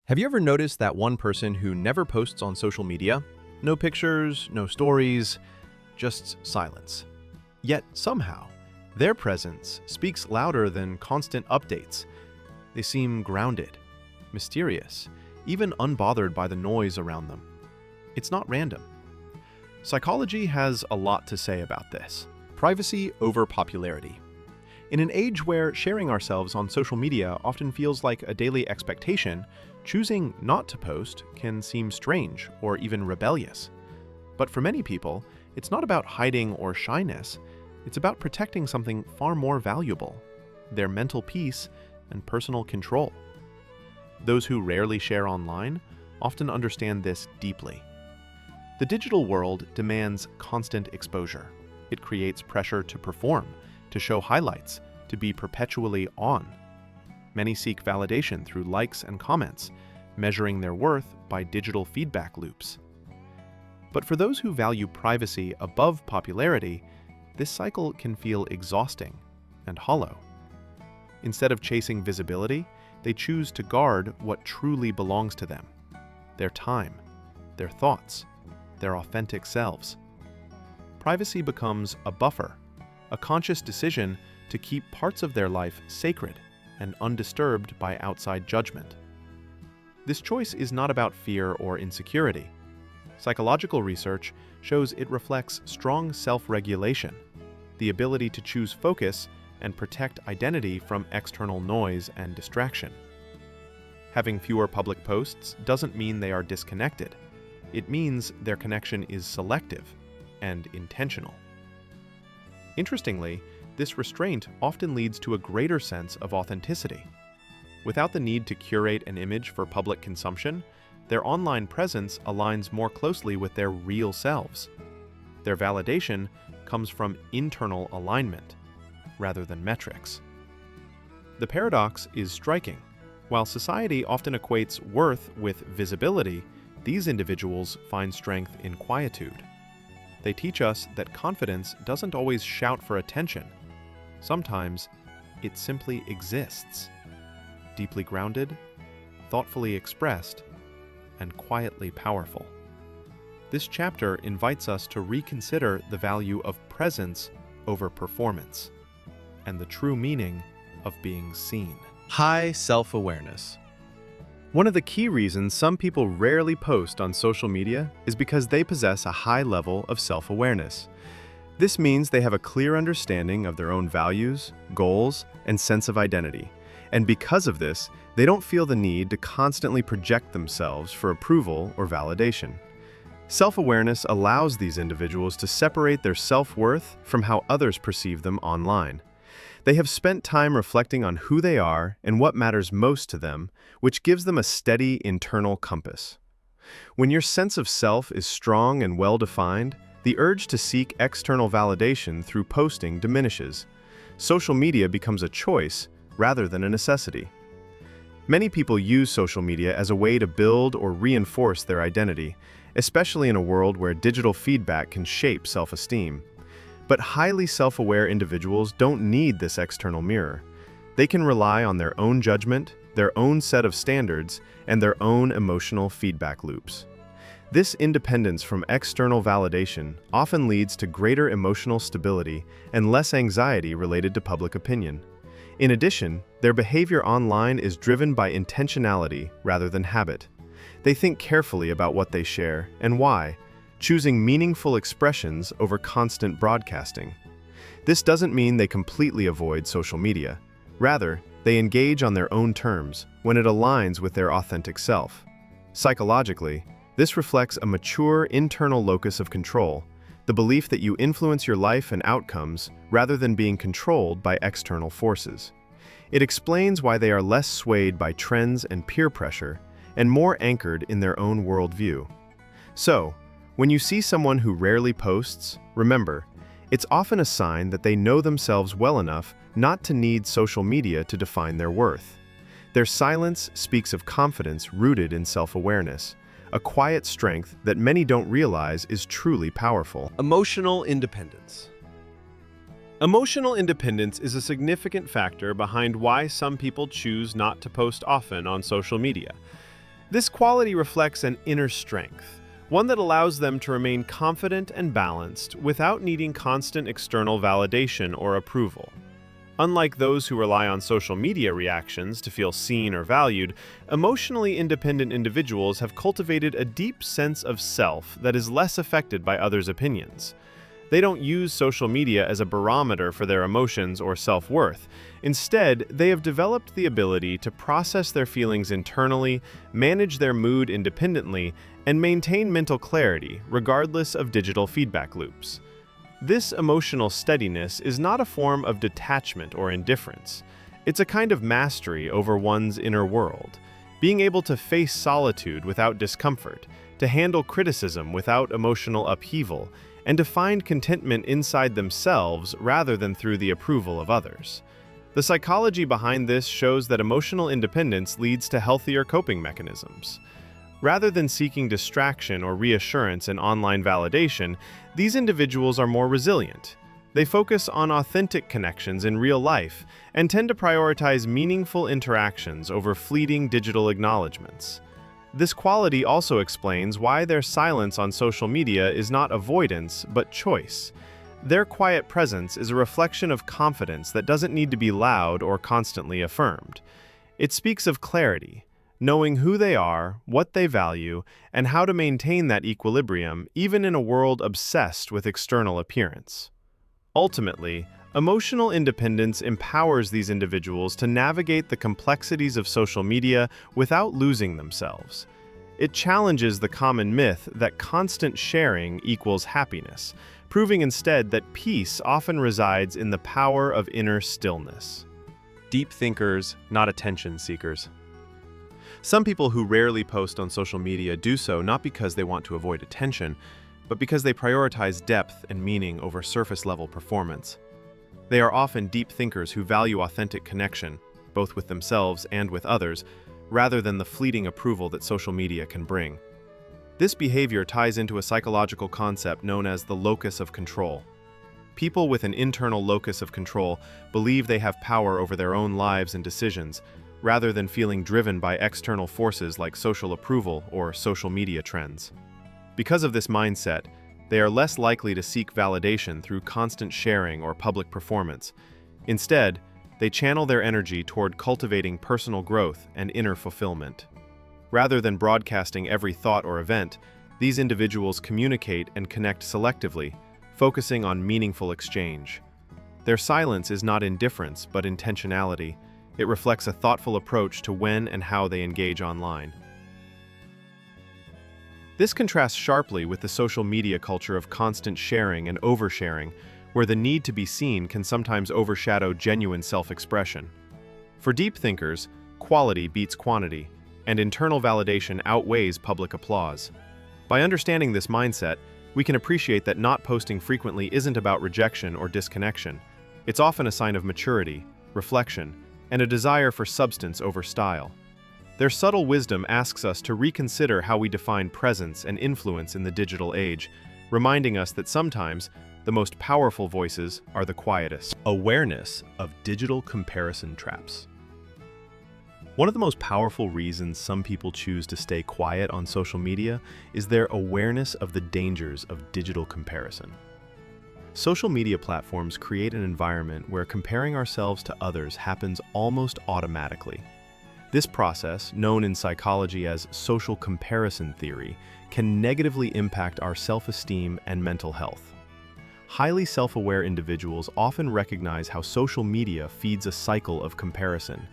Have you ever noticed that one person who never posts on social media? No pictures, no stories, just silence. Yet somehow, their presence speaks louder than constant updates. They seem grounded, mysterious, even unbothered by the noise around them. It's not random. Psychology has a lot to say about this. Privacy over popularity. In an age where sharing ourselves on social media often feels like a daily expectation, choosing not to post can seem strange or even rebellious. But for many people, it's not about hiding or shyness. It's about protecting something far more valuable: their mental peace and personal control. Those who rarely share online often understand this deeply. The digital world demands constant exposure. It creates pressure to perform, to show highlights, to be perpetually on. Many seek validation through likes and comments, measuring their worth by digital feedback loops. But for those who value privacy above popularity, this cycle can feel exhausting and hollow. Instead of chasing visibility, they choose to guard what truly belongs to them: their time, their thoughts, their authentic selves. Privacy becomes a buffer, a conscious decision to keep parts of their life sacred and undisturbed by outside judgment. This choice is not about fear or insecurity. Psychological research shows it reflects strong self-regulation, the ability to choose focus and protect identity from external noise and distraction. Having fewer public posts doesn't mean they are disconnected. It means their connection is selective and intentional. Interestingly, this restraint often leads to a greater sense of authenticity. Without the need to curate an image for public consumption, their online presence aligns more closely with their real selves. Their validation comes from internal alignment, rather than metrics. The paradox is striking. While society often equates worth with visibility, these individuals find strength in quietude. They teach us that confidence doesn't always shout for attention. Sometimes it simply exists, deeply grounded, thoughtfully expressed, and quietly powerful. This chapter invites us to reconsider the value of presence over performance, and the true meaning of being seen. High self-awareness. One of the key reasons some people rarely post on social media is because they possess a high level of self-awareness. This means they have a clear understanding of their own values, goals, and sense of identity. And because of this, they don't feel the need to constantly project themselves for approval or validation. Self-awareness allows these individuals to separate their self-worth from how others perceive them online. They have spent time reflecting on who they are and what matters most to them, which gives them a steady internal compass. When your sense of self is strong and well-defined, the urge to seek external validation through posting diminishes. Social media becomes a choice rather than a necessity. Many people use social media as a way to build or reinforce their identity, especially in a world where digital feedback can shape self-esteem. But highly self-aware individuals don't need this external mirror. They can rely on their own judgment, their own set of standards, and their own emotional feedback loops. This independence from external validation often leads to greater emotional stability and less anxiety related to public opinion. In addition, their behavior online is driven by intentionality rather than habit. They think carefully about what they share and why, choosing meaningful expressions over constant broadcasting. This doesn't mean they completely avoid social media. Rather, they engage on their own terms when it aligns with their authentic self. Psychologically, this reflects a mature internal locus of control, the belief that you influence your life and outcomes rather than being controlled by external forces. It explains why they are less swayed by trends and peer pressure and more anchored in their own worldview. So, when you see someone who rarely posts, remember, it's often a sign that they know themselves well enough not to need social media to define their worth. Their silence speaks of confidence rooted in self-awareness, a quiet strength that many don't realize is truly powerful. Emotional independence. Emotional independence is a significant factor behind why some people choose not to post often on social media. This quality reflects an inner strength, one that allows them to remain confident and balanced without needing constant external validation or approval. Unlike those who rely on social media reactions to feel seen or valued, emotionally independent individuals have cultivated a deep sense of self that is less affected by others' opinions. They don't use social media as a barometer for their emotions or self-worth. Instead, they have developed the ability to process their feelings internally, manage their mood independently, and maintain mental clarity regardless of digital feedback loops. This emotional steadiness is not a form of detachment or indifference. It's a kind of mastery over one's inner world, being able to face solitude without discomfort, to handle criticism without emotional upheaval, and to find contentment inside themselves rather than through the approval of others. The psychology behind this shows that emotional independence leads to healthier coping mechanisms. Rather than seeking distraction or reassurance in online validation, these individuals are more resilient. They focus on authentic connections in real life and tend to prioritize meaningful interactions over fleeting digital acknowledgments. This quality also explains why their silence on social media is not avoidance, but choice. Their quiet presence is a reflection of confidence that doesn't need to be loud or constantly affirmed. It speaks of clarity, knowing who they are, what they value, and how to maintain that equilibrium even in a world obsessed with external appearance. Ultimately, emotional independence empowers these individuals to navigate the complexities of social media without losing themselves. It challenges the common myth that constant sharing equals happiness, proving instead that peace often resides in the power of inner stillness. Deep thinkers, not attention seekers. Some people who rarely post on social media do so not because they want to avoid attention, but because they prioritize depth and meaning over surface-level performance. They are often deep thinkers who value authentic connection, both with themselves and with others, rather than the fleeting approval that social media can bring. This behavior ties into a psychological concept known as the locus of control. People with an internal locus of control believe they have power over their own lives and decisions, rather than feeling driven by external forces like social approval or social media trends. Because of this mindset, they are less likely to seek validation through constant sharing or public performance. Instead, they channel their energy toward cultivating personal growth and inner fulfillment. Rather than broadcasting every thought or event, these individuals communicate and connect selectively, focusing on meaningful exchange. Their silence is not indifference, but intentionality. It reflects a thoughtful approach to when and how they engage online. This contrasts sharply with the social media culture of constant sharing and oversharing, where the need to be seen can sometimes overshadow genuine self-expression. For deep thinkers, quality beats quantity, and internal validation outweighs public applause. By understanding this mindset, we can appreciate that not posting frequently isn't about rejection or disconnection. It's often a sign of maturity, reflection, and a desire for substance over style. Their subtle wisdom asks us to reconsider how we define presence and influence in the digital age, reminding us that sometimes the most powerful voices are the quietest. Awareness of digital comparison traps. One of the most powerful reasons some people choose to stay quiet on social media is their awareness of the dangers of digital comparison. Social media platforms create an environment where comparing ourselves to others happens almost automatically. This process, known in psychology as social comparison theory, can negatively impact our self-esteem and mental health. Highly self-aware individuals often recognize how social media feeds a cycle of comparison,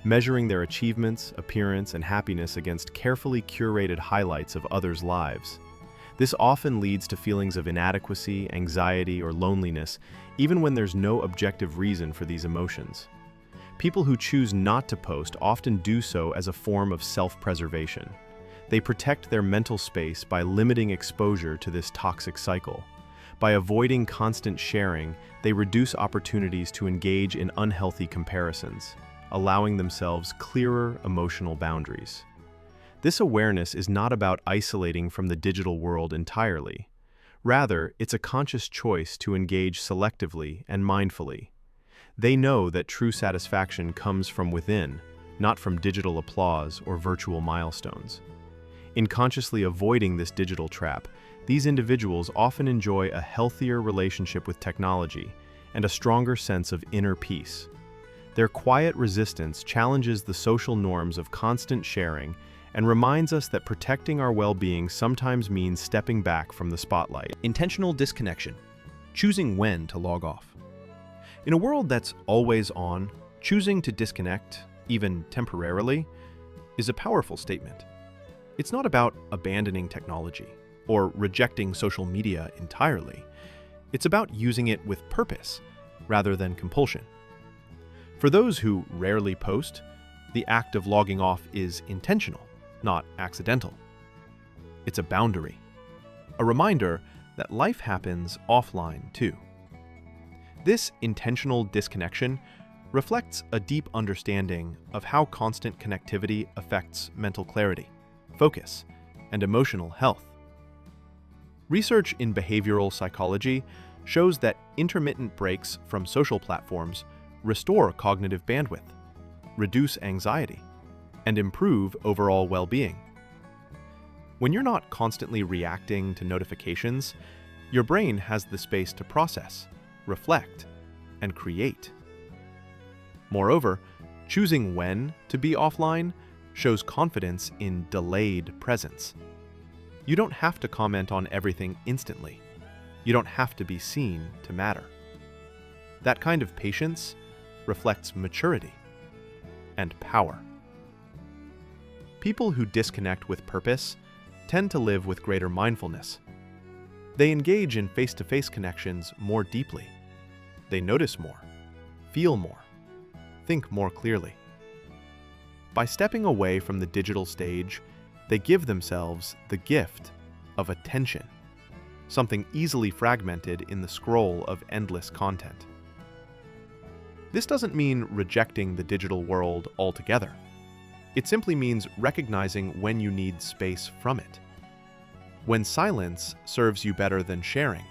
measuring their achievements, appearance, and happiness against carefully curated highlights of others' lives. This often leads to feelings of inadequacy, anxiety, or loneliness, even when there's no objective reason for these emotions. People who choose not to post often do so as a form of self-preservation. They protect their mental space by limiting exposure to this toxic cycle. By avoiding constant sharing, they reduce opportunities to engage in unhealthy comparisons, allowing themselves clearer emotional boundaries. This awareness is not about isolating from the digital world entirely. Rather, it's a conscious choice to engage selectively and mindfully. They know that true satisfaction comes from within, not from digital applause or virtual milestones. In consciously avoiding this digital trap, these individuals often enjoy a healthier relationship with technology and a stronger sense of inner peace. Their quiet resistance challenges the social norms of constant sharing and reminds us that protecting our well-being sometimes means stepping back from the spotlight. Intentional disconnection, choosing when to log off. In a world that's always on, choosing to disconnect, even temporarily, is a powerful statement. It's not about abandoning technology or rejecting social media entirely. It's about using it with purpose rather than compulsion. For those who rarely post, the act of logging off is intentional, not accidental. It's a boundary, a reminder that life happens offline too. This intentional disconnection reflects a deep understanding of how constant connectivity affects mental clarity, focus, and emotional health. Research in behavioral psychology shows that intermittent breaks from social platforms restore cognitive bandwidth, reduce anxiety, and improve overall well-being. When you're not constantly reacting to notifications, your brain has the space to process, reflect, and create. Moreover, choosing when to be offline shows confidence in delayed presence. You don't have to comment on everything instantly. You don't have to be seen to matter. That kind of patience reflects maturity and power. People who disconnect with purpose tend to live with greater mindfulness. They engage in face-to-face connections more deeply. They notice more, feel more, think more clearly. By stepping away from the digital stage, they give themselves the gift of attention, something easily fragmented in the scroll of endless content. This doesn't mean rejecting the digital world altogether. It simply means recognizing when you need space from it. When silence serves you better than sharing.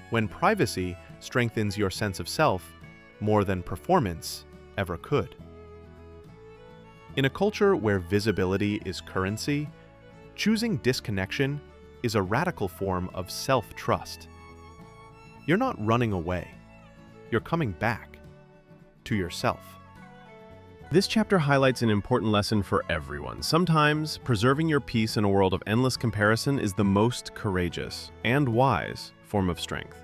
When privacy strengthens your sense of self more than performance ever could. In a culture where visibility is currency, choosing disconnection is a radical form of self-trust. You're not running away. You're coming back to yourself. This chapter highlights an important lesson for everyone. Sometimes, preserving your peace in a world of endless comparison is the most courageous and wise form of strength.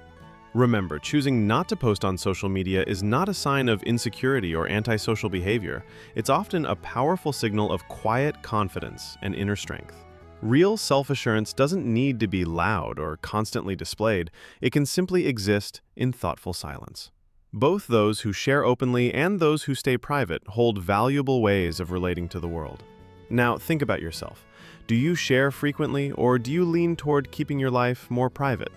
Remember, choosing not to post on social media is not a sign of insecurity or antisocial behavior. It's often a powerful signal of quiet confidence and inner strength. Real self-assurance doesn't need to be loud or constantly displayed. It can simply exist in thoughtful silence. Both those who share openly and those who stay private hold valuable ways of relating to the world. Now, think about yourself. Do you share frequently, or do you lean toward keeping your life more private?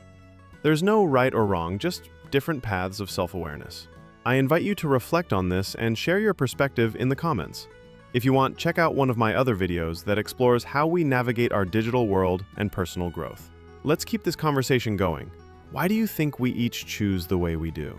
There's no right or wrong, just different paths of self-awareness. I invite you to reflect on this and share your perspective in the comments. If you want, check out one of my other videos that explores how we navigate our digital world and personal growth. Let's keep this conversation going. Why do you think we each choose the way we do?